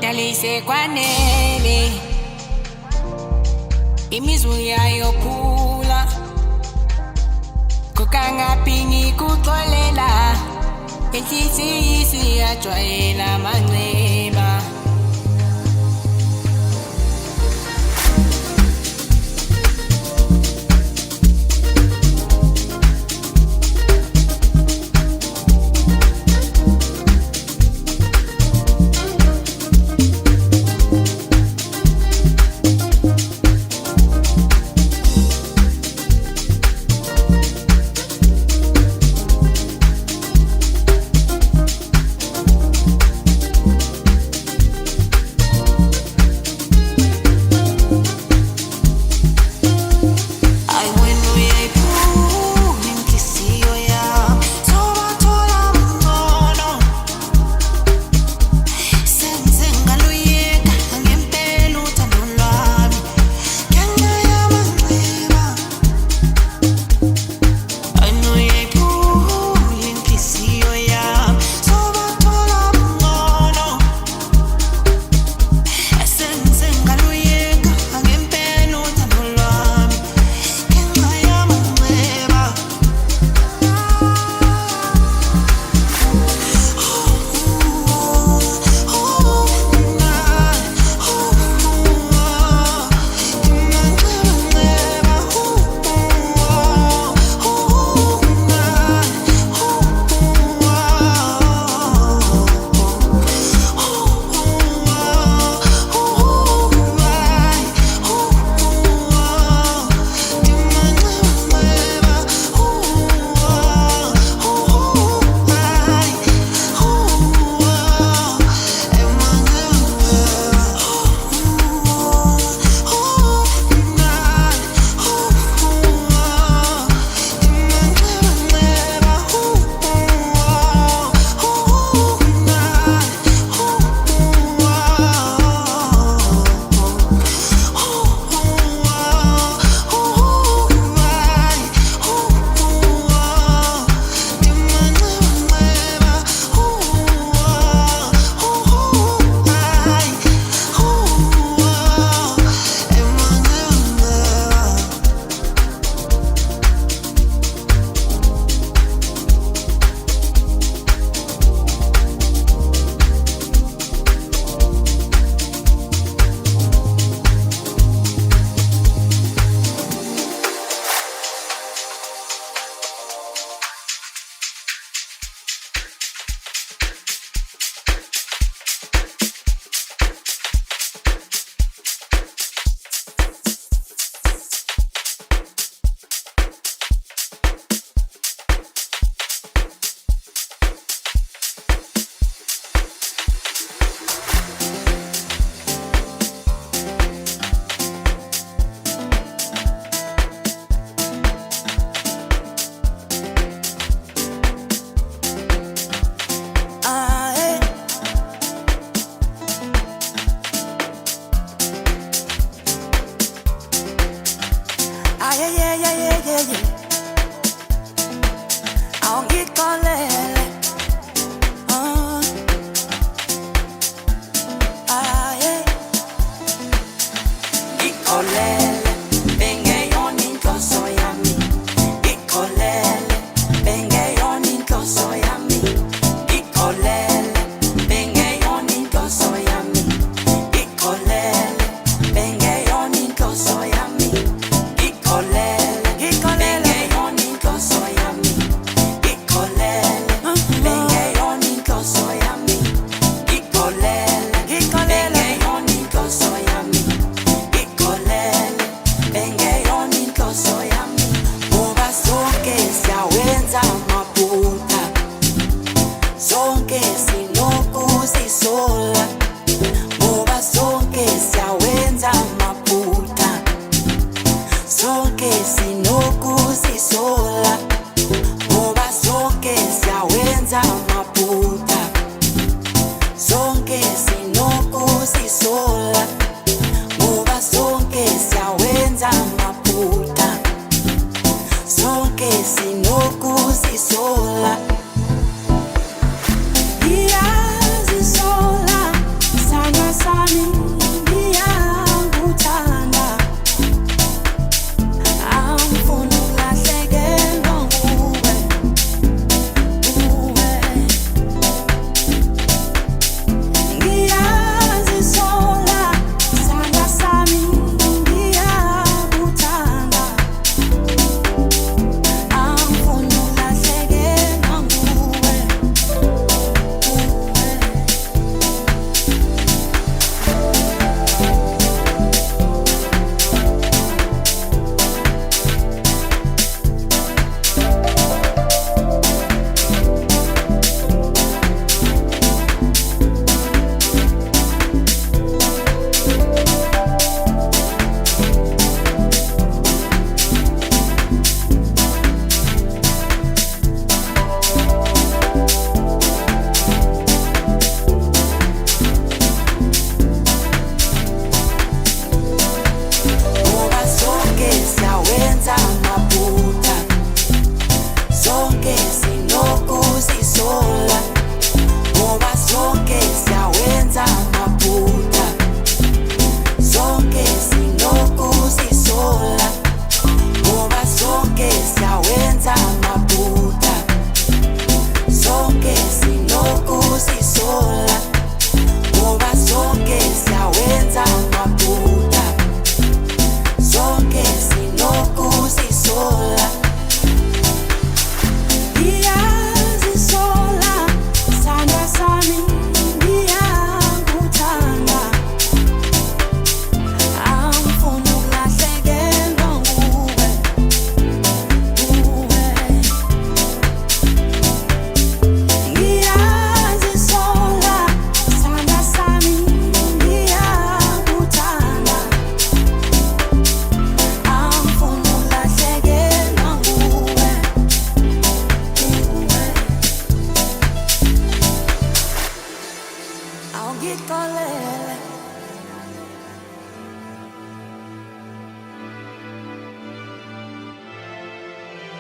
Dalise kwanele imizuya yokhula kokangaphingi kuxolela enhliziyo siyajwayela manxeba.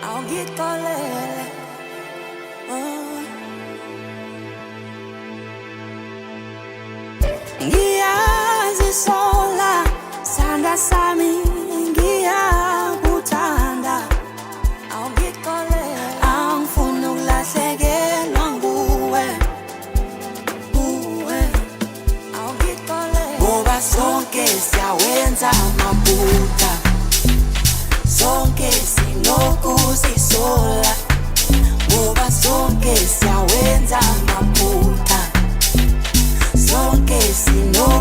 awungixolele. Ngiyazisola sandla sami ngiyakuthanda, awungixolele. Angifuni ukulahlekelwa nguwe, awungixolele. Ngoba sonke siyawenza amaphutha, sonke sinokuzisola. Ngoba sonke siyawenza amaphutha, sonke sinokuzisola.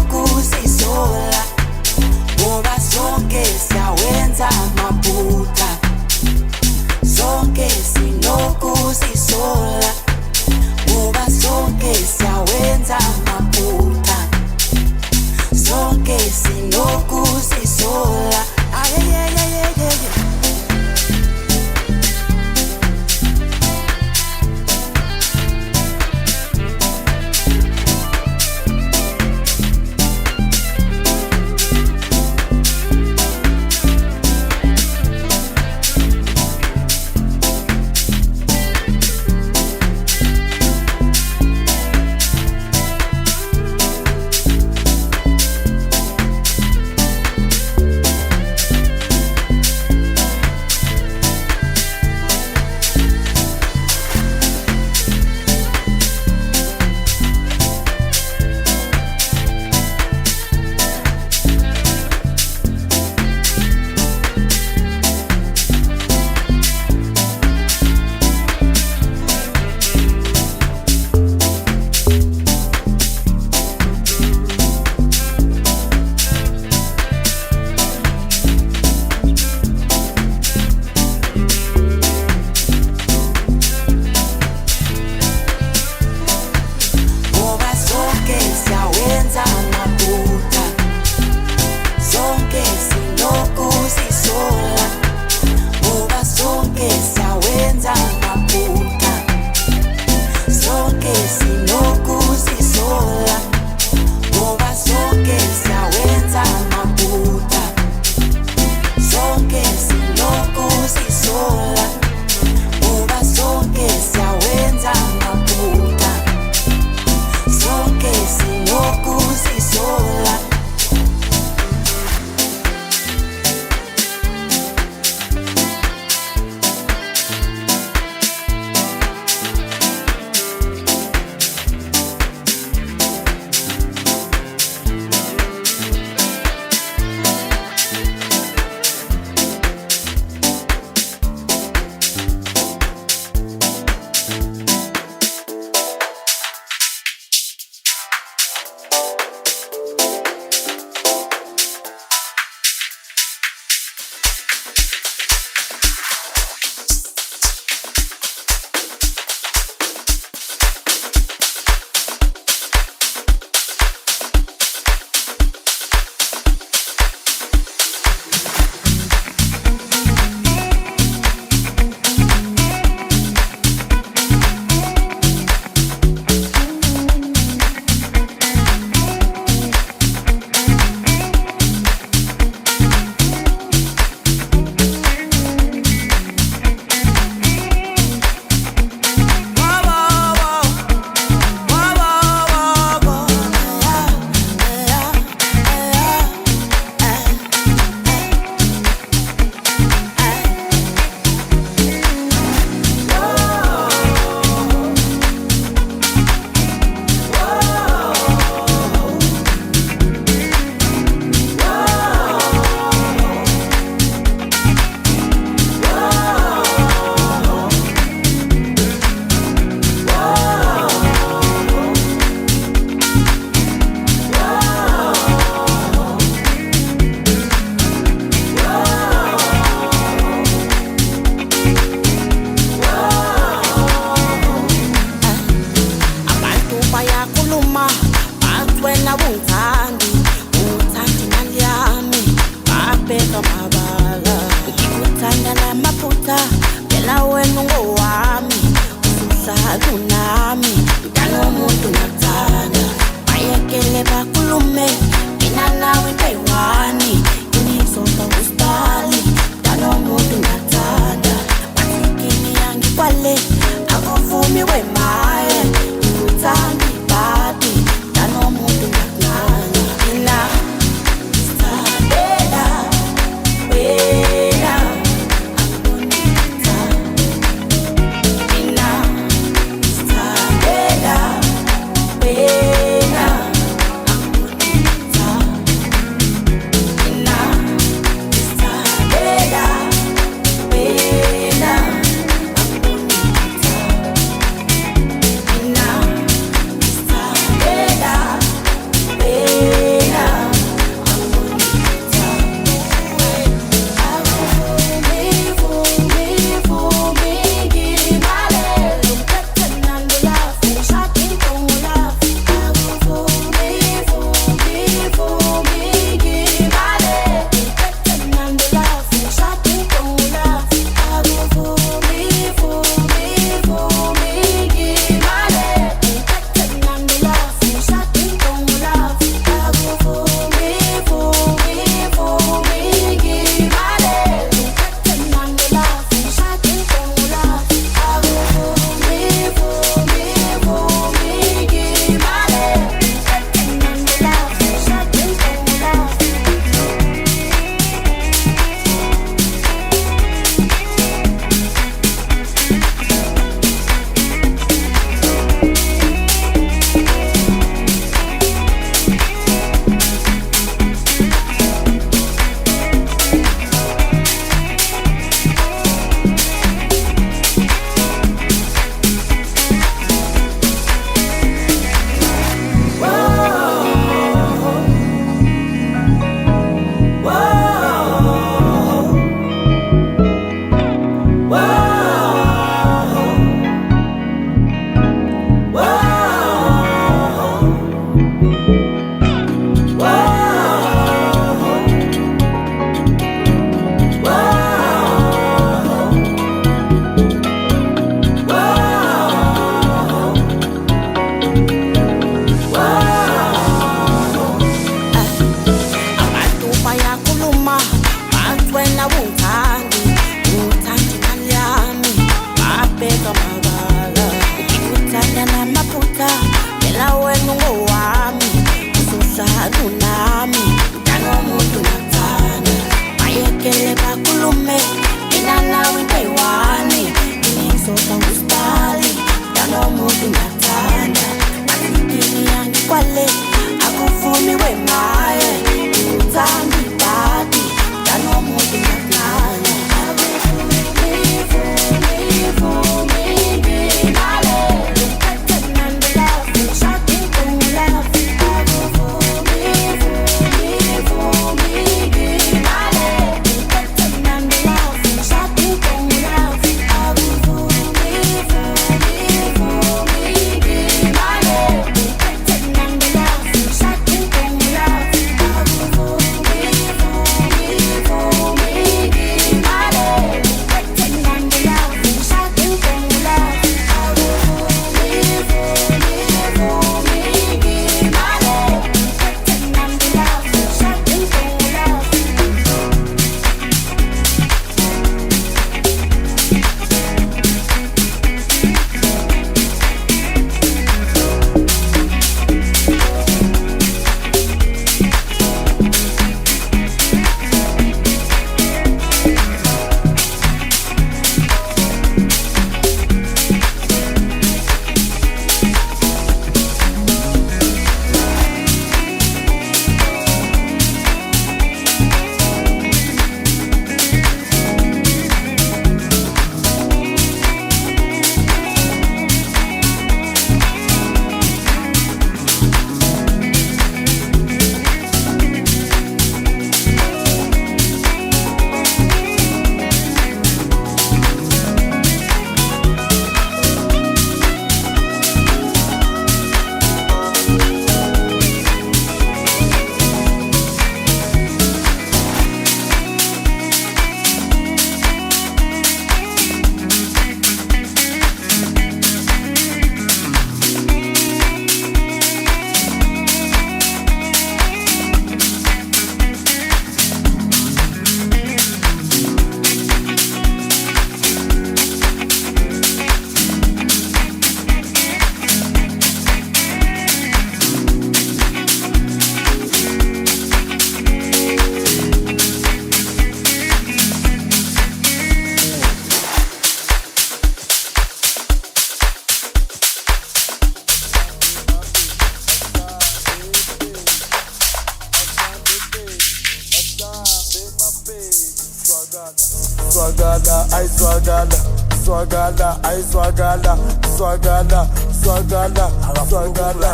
swagala, ay swagala, swagala, ay swagala, swagala, swagala, swagala.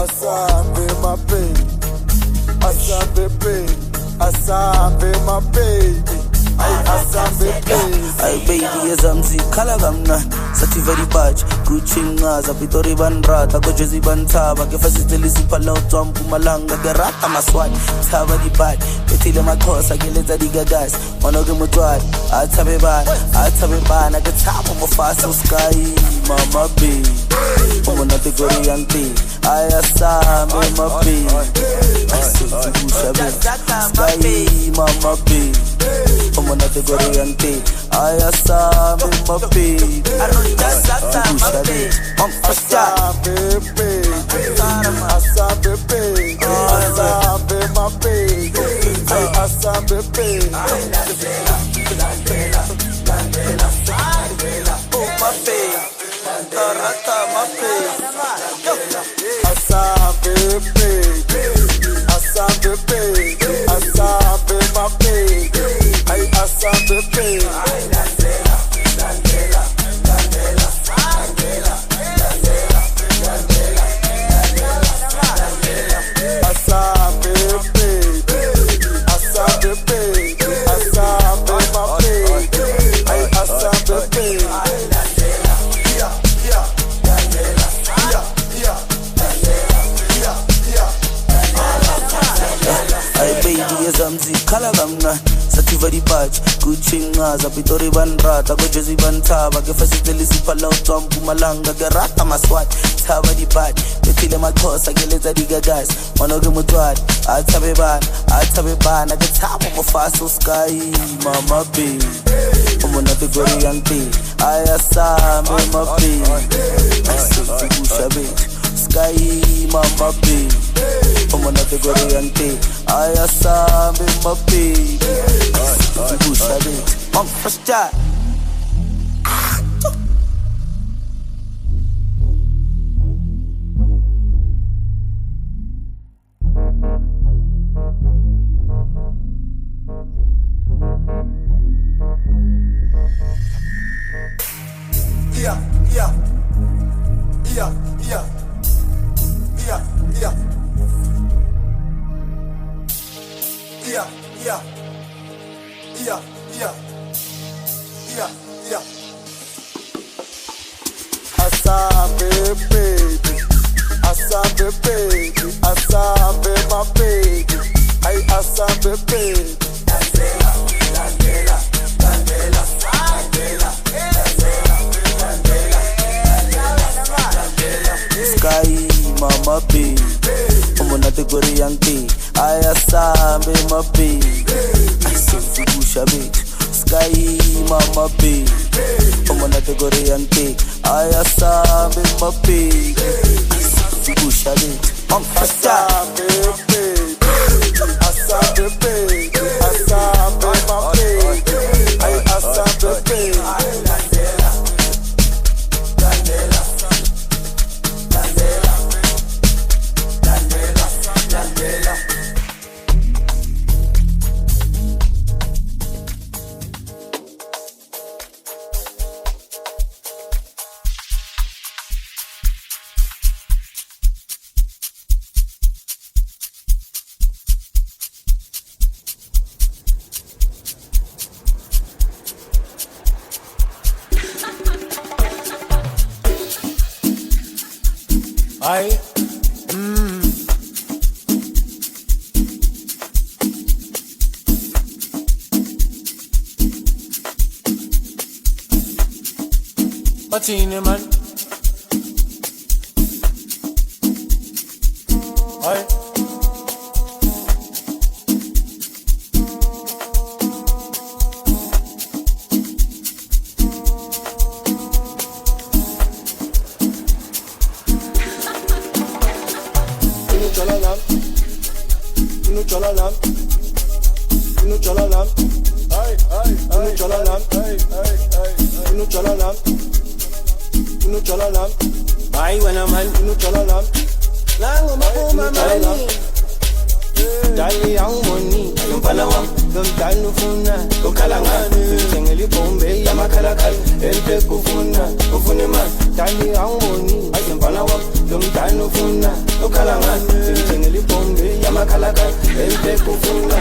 Asambe my baby, asambe baby, asambe my baby. Ay baby yazamzi khala kamna sathi very batch Gucci ngaza Pitori banrata ko Jersey bantaba ke fasiteli siphala utswa Mpumalanga ke rata maswati thaba di bad bethile makhosa ke letsa digagas mono ke motwadi a thabe bana ke thabo mo fast sky mama baby umona te Korean tea ayasambe my baby sky mama baby umona te Korean tea ayasambe my baby asambe baby, asambe baby, asambe my baby, asambe baby. Oh my baby, tarata my baby. Asambe baby, asambe baby, asambe my baby, asambe baby. Khala kamna sathi very batch Gucci ngaza Pitori banrata ko Jersey bantaba ke fasiteli siphala utswa Mpumalanga ke rata maswati thaba di bad bethile makhosa ke letsa digagas mono ke motwadi a thabe bana ke thabo mo fast sky mama baby umona te Korean tea ayasambe my baby asikusha baby sky mama baby umona te Korean tea ayasambe my baby asikusha baby first shot. Asambe baby, asambe baby, asambe my baby, asambe baby. Sky mama baby, umona te Korean tea ayasambe my baby, asikusha baby. Sky mama baby, umona te Korean tea ayasambe my baby, asikusha baby. Asambe baby, asambe baby, asambe my baby, asambe baby. Martini man. Aye. Ay, buena man, no chalalam. Lango mapuma mani. Dali ang money, yung panawang. lomdala ufuna ukhala ngani ngithengele ibhombe yamakhalakhala elibheka ufuna imali dali angiboni ayizemfana wami lomdala ufuna ukhala ngani ngithengele ibhombe yamakhalakhala elibheka ufuna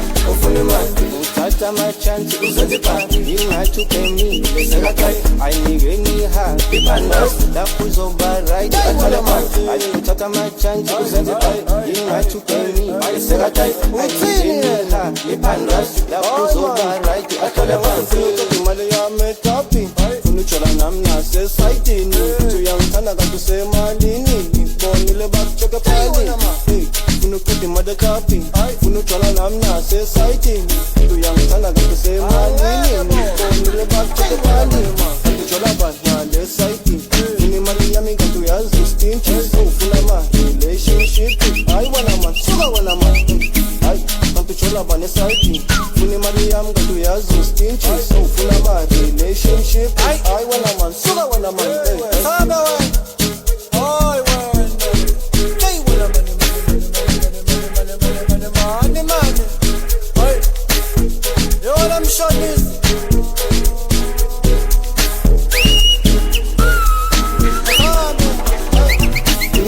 imali uthatha amachansi uzenze iphansi ingathi uphemile sekaqala ayinike nihambe phansi lapho uzoba right athole mali ayithatha amachansi uzenze iphansi ingathi uphemile sekaqala ayinike nihambe phansi lapho uzoba right athole mali imali yami etopi funa ujola nami nasesayitini uyangithanda kanti usemalini ngibonile bakucheke phali funa uqeda imali etopi funa ujola nami nasesayitini uyangithanda kanti usemalini ngibonile bakucheke phali ujola bani ngale sayitini funa imali yami kanti uyazi ustinchi ufuna ma-relationship hayi wena man suka wena man hayi kanti ujola bani esayitini funa imali yami kanti uyazi ustinchi ufuna ma-relationship hayi wena man suka wena man sabe wena hayi wena hey wena money hey you know I'm short this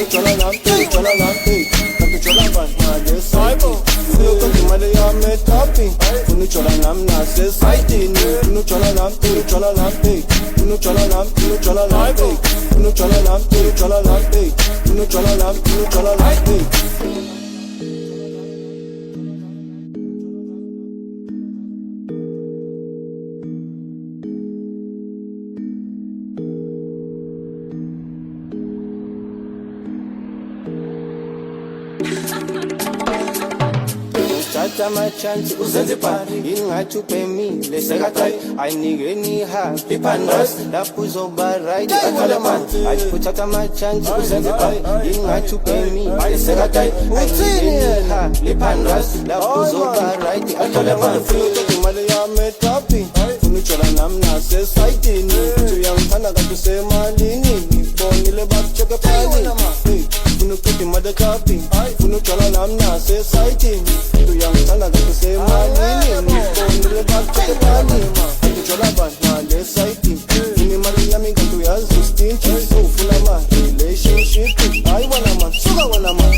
chola lampe kanti chola bani ngale sayitini kanti imali yami etopi funa ujola nami nasesayitini funa ujola lampe funa ujola lampe funa ujola lampe uthatha amachansi uzenze iphansi ingathi uphemile sekaqala ayinike nihambe phansi lapho uzoba right athole mali uthatha amachansi uzenze iphansi ingathi uphemile sekaqala ayinike nihambe phansi lapho uzoba right athole mali funa uqeda imali yami etopi funa ujola nami nasesayitini uyangithanda kanti usemalini ngibonile bakucheke phali funa uqeda imali etopi funa ujola nami nasesayitini uyangithanda kanti usemalini ngibonile bakucheke phali ujola bani ngale sayitini funa imali yami kanti uyazi ustinchi ufuna ma-relationship hayi wena man suka wena man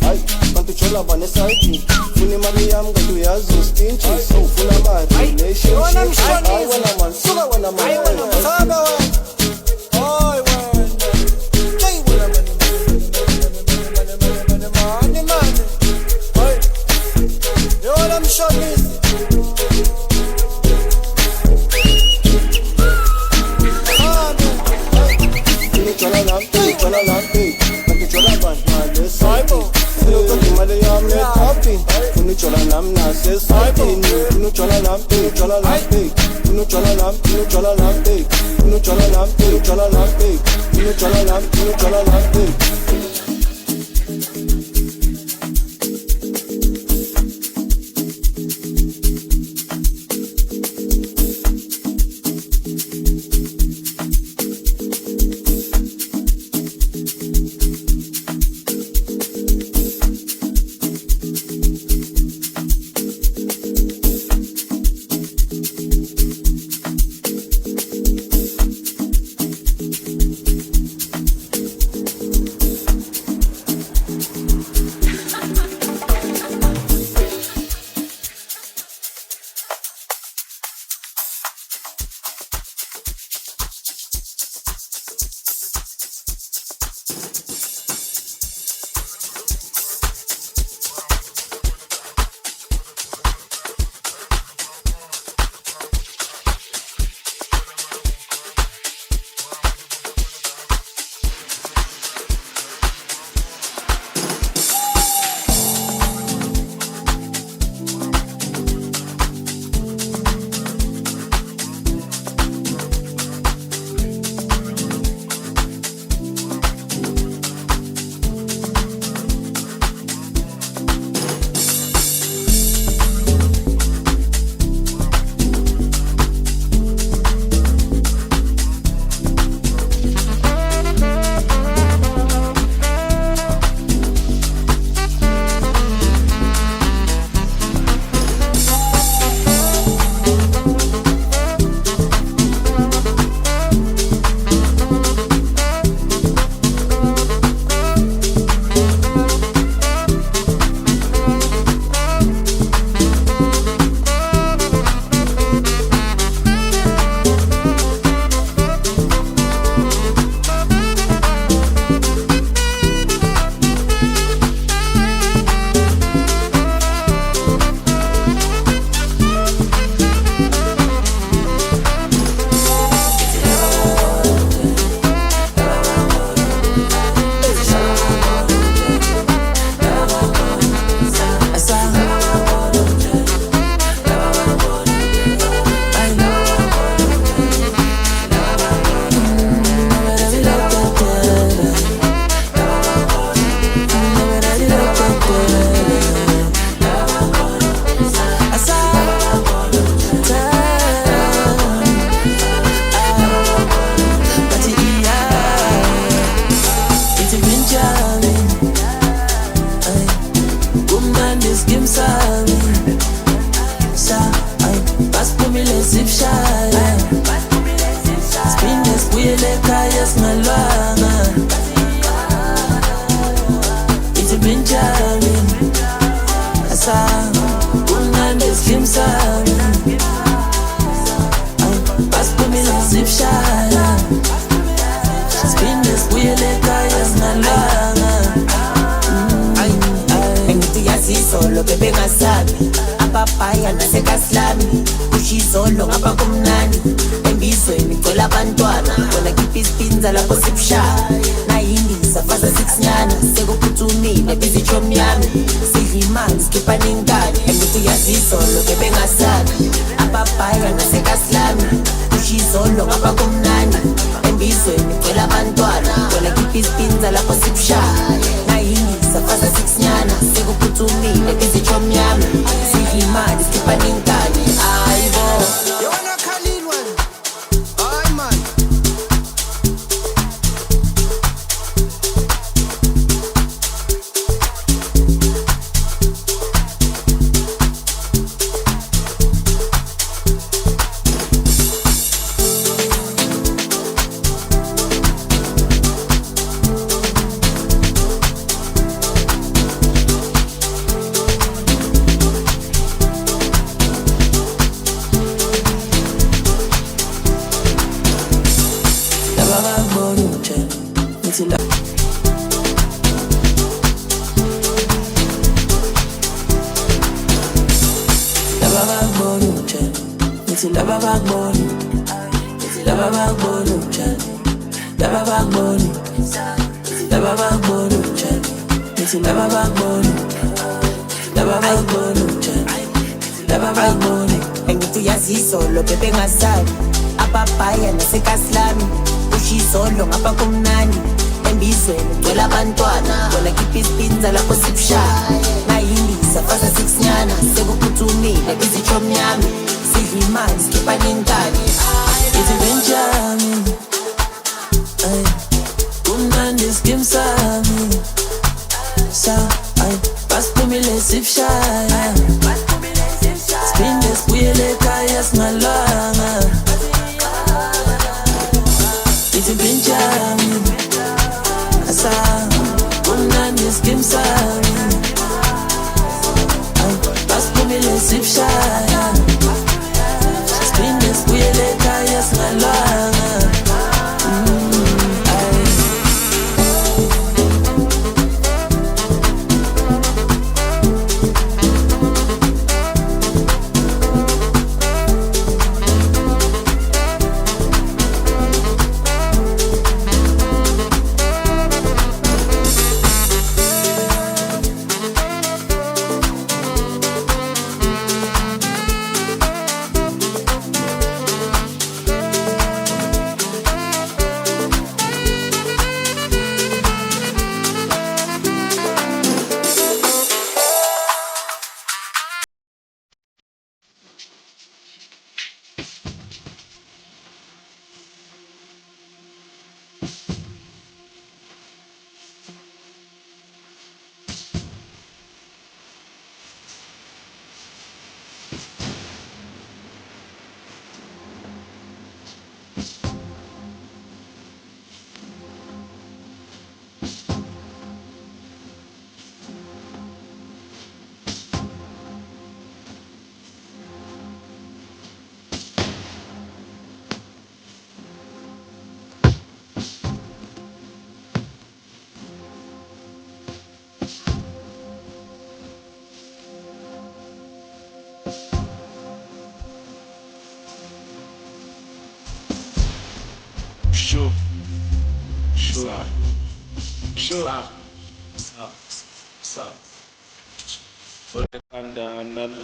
hayi kanti ujola bani esayitini funa imali yami kanti uyazi ustinchi ufuna ma-relationship hayi wena man suka wena man sabe wena hayi wena hey wena money hey you know I'm short this chola lampe kanti chola bani ngale sayitini funa uqeda imali yami etopi funa ujola nami nasesayitini funa ujola lampe funa ujola lampe ekhaya singalwanga ithi Benjamin asanga unande skim sami basiphumile sifshaya spinnes buyele ekhaya singalwanga Engithi yazizolo bebe ngasabi ababhaya nasekaslami kushizolo ngapha kumnani embizweni cela abantwana bona khipha isipinza lapho sibushaya nayindiza fasa 6 nyana sekuphuthumile bizichomi yami sidla imali sikhipha ningane engithi yazizolo bebe ngasabi ababhaya nasekaslami kushizolo ngapha kumnani embizweni cela abantwana bona khipha isipinza lapho sibushaya nayindiza fasa 6 nyana sekuphuthumile bizichomi yami sidla imali sikhipha ningane ayibo Yona Khalil one. Ay man. Engithi yazizolo bebe ngasabi ababhaya nasekaslami kushizolo ngapha kumnani embizweni cela abantwana bona khipha isipinza lapho sibushaya nayindiza fasa 6 nyana sekuphuthumile bizichomi yami sidla imali sikhipha ningane ithi Benjamin unande skim sami basiphumile sifshaya spinnes buyele ekhaya singalwanga ithi Benjamin asanga unande skim sami basiphumile sifshaya spinnes buyele ekhaya singalwanga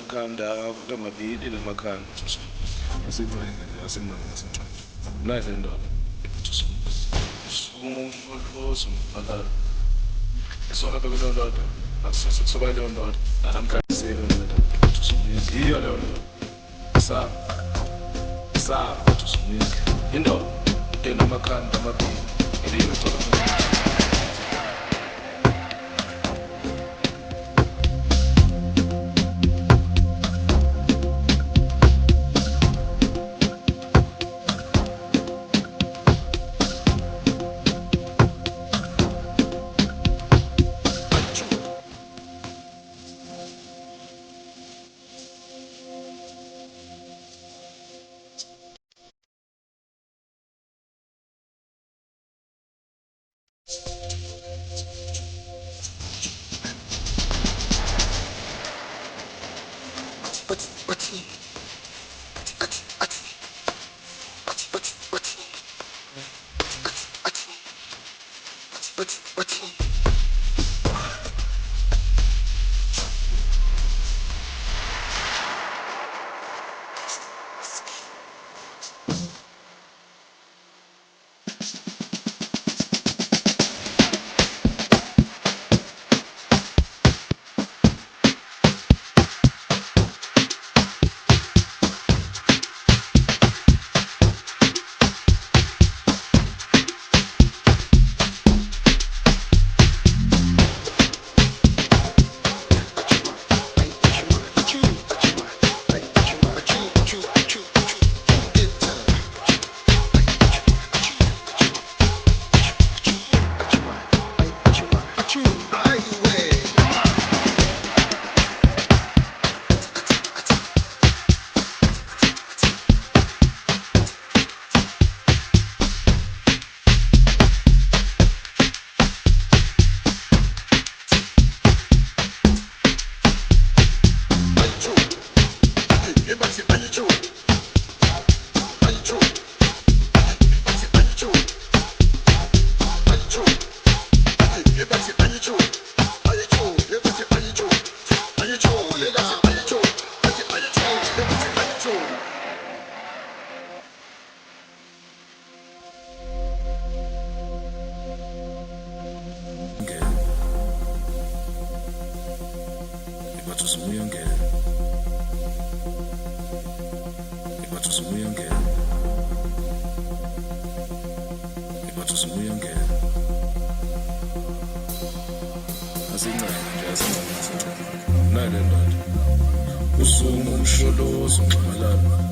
Kanda mabili lemakhanda nice ndoda umuntu soka bekulo ndoda soba leyo ndoda namhlanje ndoda iyo leyo ndoda sa indoda enamakhanda amabili iliyo Usumu umsholozo ngxamalala